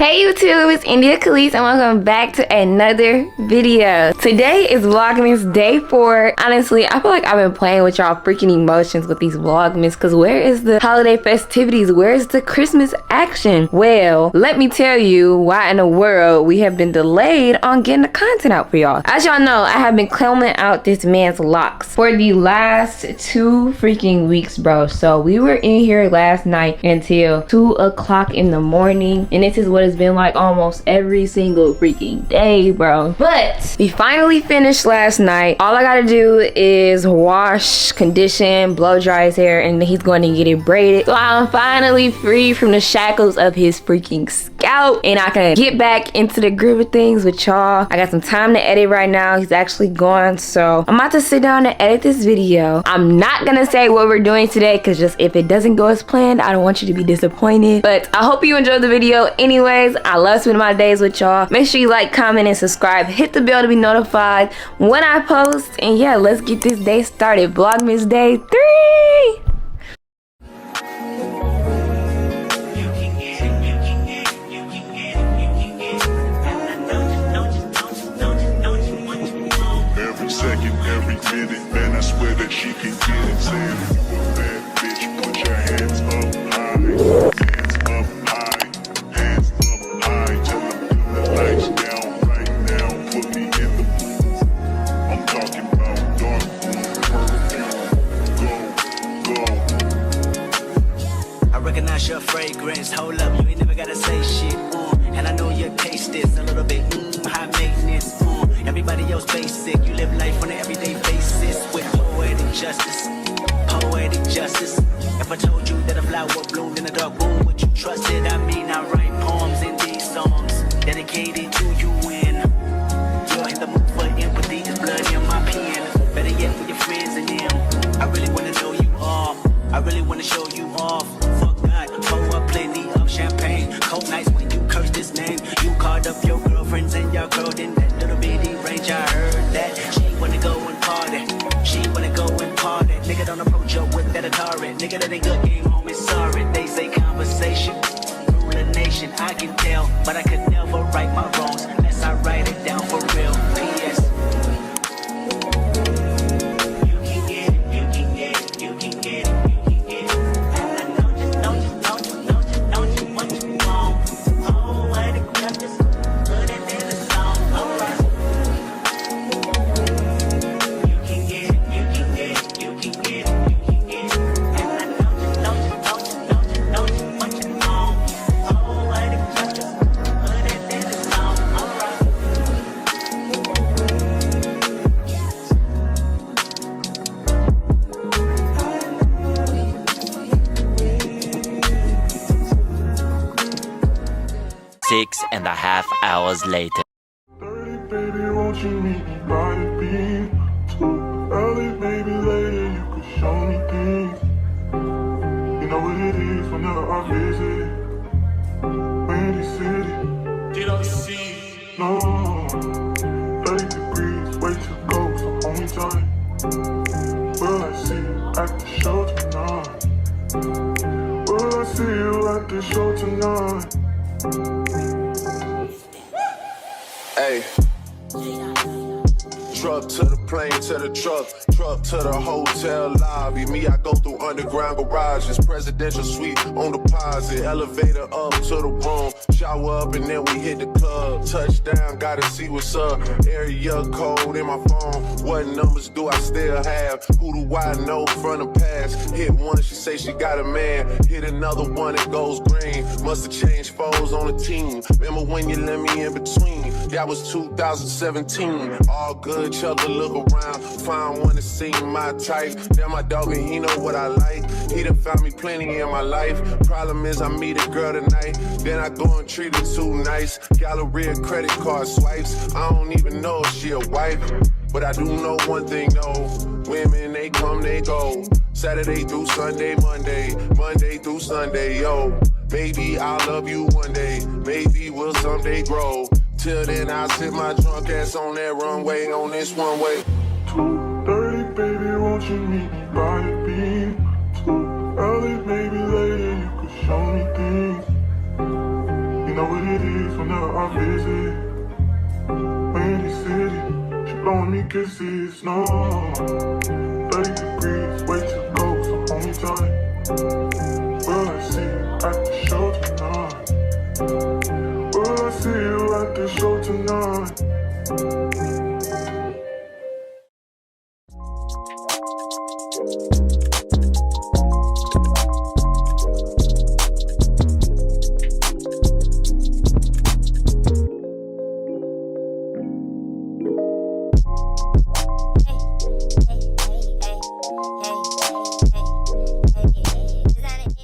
Hey YouTube, it's indiakhalise and welcome back to another video. Today is Vlogmas day 4. Honestly, I feel like I've been playing with y'all freaking emotions with these Vlogmas because where is the holiday festivities? Where is the Christmas action? Well, let me tell you why in the world we have been delayed on getting the content out for y'all. As y'all know, I have been combing out this man's locks for the last 2 freaking weeks, bro. So we were in here last night until 2 o'clock in the morning, and this is what it's been like almost every single freaking day, bro. But we finally finished last night. All I gotta do is wash, condition, blow dry his hair, and then he's going to get it braided. So I'm finally free from the shackles of his freaking scalp, and I can get back into the groove of things with y'all. I got some time to edit right now. He's actually gone, so I'm about to sit down and edit this video. I'm not gonna say what we're doing today because just if it doesn't go as planned, I don't want you to be disappointed. But I hope you enjoyed the video anyways. I love spending my days with y'all. Make sure you like, comment, and subscribe. Hit the bell to be notified when I post. And yeah, let's get this day started. Vlogmas day 3. Every second, every minute, man, I swear that she can get it. Saying you a bad bitch, put your hands up high. Your fragrance, hold up, you ain't never gotta say shit, and I know your taste is a little bit, high maintenance, everybody else basic, you live life on an everyday basis, with poetic justice, if I told you that a flower bloomed in a dark room, would you trust it? I mean, I write poems in these songs, dedicated to you, and you're in the mood for empathy, is blood in my pen, better yet for your friends and them, I really wanna know you all, I really wanna show you off. Pour up plenty of champagne. Cold nights when you curse this name. You called up your girlfriends and your girl in that little bitty range. I heard that she wanna go and party. She wanna go and party. Nigga don't approach her with that Atari. Nigga that ain't good game home is sorry. They say conversation rule a nation. I can tell, but I could never right my wrongs unless I write it down for real. P.S. Six and a half hours later. 30, baby, won't you meet me by the beach? Too early, baby, later you could show me things. You know what it is whenever I visit Windy City. Did I see? No, 30 degrees, way to go, so hold me tight. Will I see you at the show tonight? Will I see you at the show tonight? Hey, truck to the plane, to the truck to the hotel lobby. Me, I go through underground garages, presidential suite on deposit, elevator up to the room, shower up and then we hit the club. Touchdown, gotta see what's up. Area code in my phone. What numbers do I still have? Who do I know from the past? Hit one, she say she got a man. Hit another one, it goes green. Must have changed foes on the team. Remember when you let me in between? That was 2017. All good, chug a look around. Find one to see my type. Damn, my dog, and he know what I like. He done found me plenty in my life. Problem is, I meet a girl tonight. Then I go and treat her too nice. Galleria credit card swipes. I don't even know if she a wife. But I do know one thing, though. Women, they come, they go. Saturday through Sunday, Monday through Sunday, yo. Baby, I'll love you one day. Maybe we'll someday grow. Till then, I'll sit my drunk ass on that runway, on this one way. 2:30, baby, won't you meet me by the beach? Too early, maybe later you could show me things. You know what it is whenever I visit. Windy City, she blowing me kisses, no. 30 degrees, way to go, so hold me tight. Will I see you at the show tonight? Will I see you at the show tonight?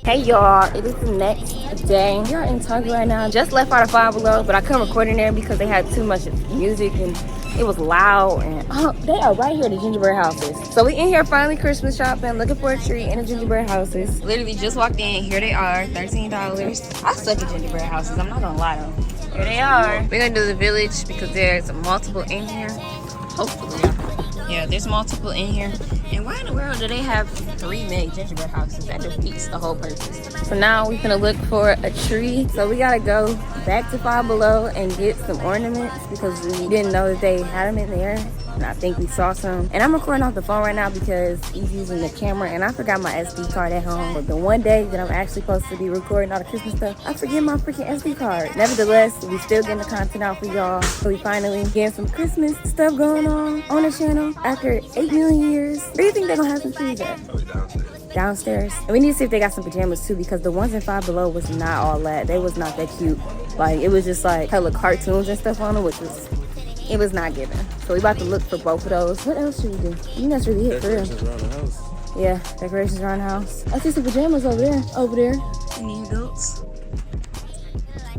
Hey y'all, it is the next day. We're in Target right now. Just left out of Five Below, but I couldn't record in there because they had too much music and it was loud. And oh, they are right here, the gingerbread houses. So we in here finally Christmas shopping, looking for a tree in the gingerbread houses. Literally just walked in. Here they are, $13. I suck at gingerbread houses. I'm not gonna lie though. Here they are. We're gonna do the village because there's multiple in here. Hopefully. Yeah, there's multiple in here. And why in the world do they have 3 made gingerbread houses? That defeats the whole purpose. So now we're gonna look for a tree. So we gotta go back to Five Below and get some ornaments because we didn't know that they had them in there. And I think we saw some. And I'm recording off the phone right now because he's using the camera and I forgot my SD card at home. But the one day that I'm actually supposed to be recording all the Christmas stuff, I forget my freaking SD card. Nevertheless, we still getting the content out for y'all. So we finally getting some Christmas stuff going on the channel after 8 million years. Where do you think they're gonna have some trees at? Downstairs. And we need to see if they got some pajamas too because the ones in Five Below was not all that. They was not that cute. Like it was just like hella cartoons and stuff on them, which was, it was not given. So we about to look for both of those. What else should we do? I think that's really it for real. Decorations around the house. Yeah, decorations around the house. I see some pajamas over there. Any adults?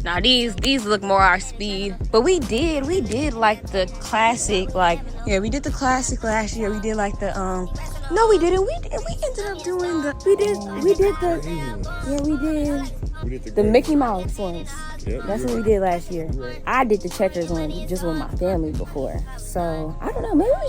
Now these look more our speed. But we did like the classic, like, yeah, we did the classic last year. We did like the, no we didn't. We ended up doing the, we did the Mickey Mouse ones. Yep, that's what we did last year. Right. I did the checkers one just with my family before. So, I don't know. Maybe we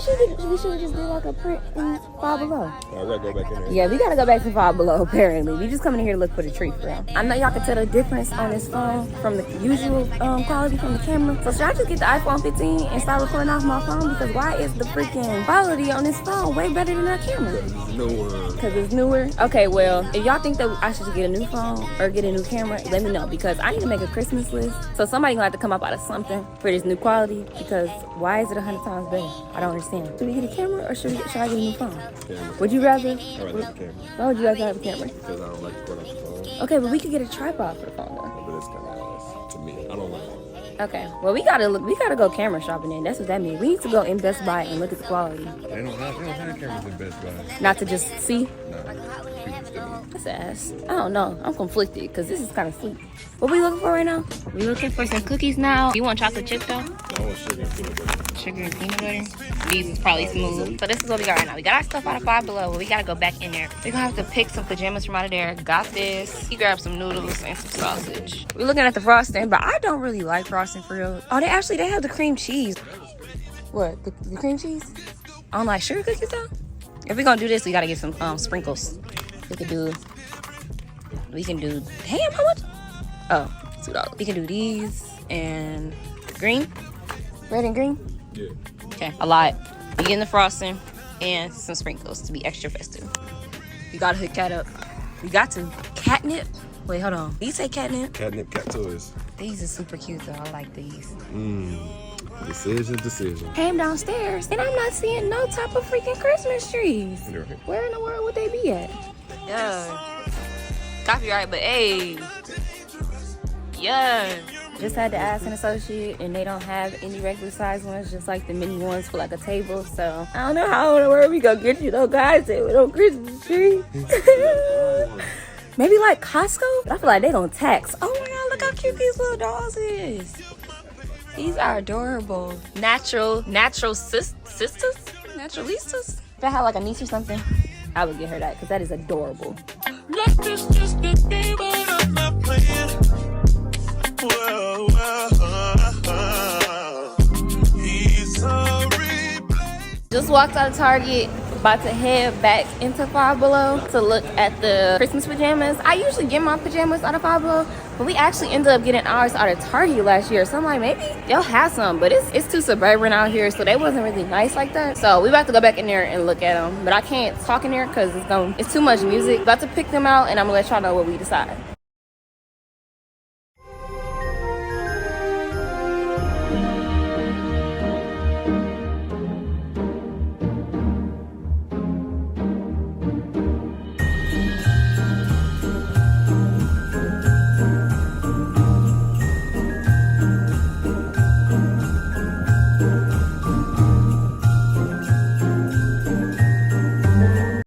should have just did like a print in Five Below. I gotta go back in there. Yeah, we gotta go back to Five Below apparently. We just coming in here to look for the tree for real. I know y'all can tell the difference on this phone from the usual quality from the camera. So should I just get the iPhone 15 and start recording off my phone? Because why is the freaking quality on this phone way better than our camera? Because it's newer. Okay, well, if y'all think that I should just get a new phone or get a new camera, let me know because I need to make a Christmas list. So somebody gonna have to come up out of something for this new quality because why is it 100 times better? I don't understand. Should we get a camera or should I get a new phone? Camera. Would you rather? I'd rather have a camera. Why would you rather have a camera? Because I don't like to record off the phone. Okay, but we could get a tripod for the phone though. But it's kind of nice to me. I don't like it. Okay, well we gotta go camera shopping then. That's what that means. We need to go in Best Buy and look at the quality. They don't have cameras in Best Buy. Not to just see. No, people still. That's ass. I don't know. I'm conflicted because this is kind of sweet. What we looking for right now? We looking for some cookies now. You want chocolate chip though? I want sugar and peanut butter. Sugar and peanut butter. These is probably smooth. So this is what we got right now. We got our stuff out of Five Below, but we gotta go back in there. We're gonna have to pick some pajamas from out of there. Got this. He grabbed some noodles and some sausage. We're looking at the frosting, but I don't really like frosting for real. Oh, they have the cream cheese. What? The cream cheese? I don't like sugar cookies though. If we're gonna do this, we gotta get some sprinkles. We can do. Damn, how much? Oh, $2. We can do these and green, red and green. Yeah. Okay, a lot. We getting the frosting and some sprinkles to be extra festive. You gotta hook that up. We got to catnip. Wait, hold on. You say catnip? Catnip, cat toys. These are super cute though. I like these. Decision. Came downstairs and I'm not seeing no type of freaking Christmas trees. Right. Where in the world would they be at? Yeah. Copyright, but hey. Yeah. Just had to ask an associate and they don't have any regular size ones, just like the mini ones for like a table. So I don't know how in the world we gonna get you no guys with no Christmas tree. Maybe like Costco? I feel like they don't tax. Oh my god, look how cute these little dolls is. These are adorable. Natural sisters? Naturalistas? If I had like a niece or something, I would get her that because that is adorable. Just just walked out of Target, about to head back into Five Below to look at the Christmas pajamas. I usually get my pajamas out of Five Below, but we actually ended up getting ours out of Target last year. So I'm like, maybe they'll have some, but it's too suburban out here, so they wasn't really nice like that. So we about to go back in there and look at them, but I can't talk in there because it's too much music. About to pick them out, and I'm gonna let y'all know what we decide.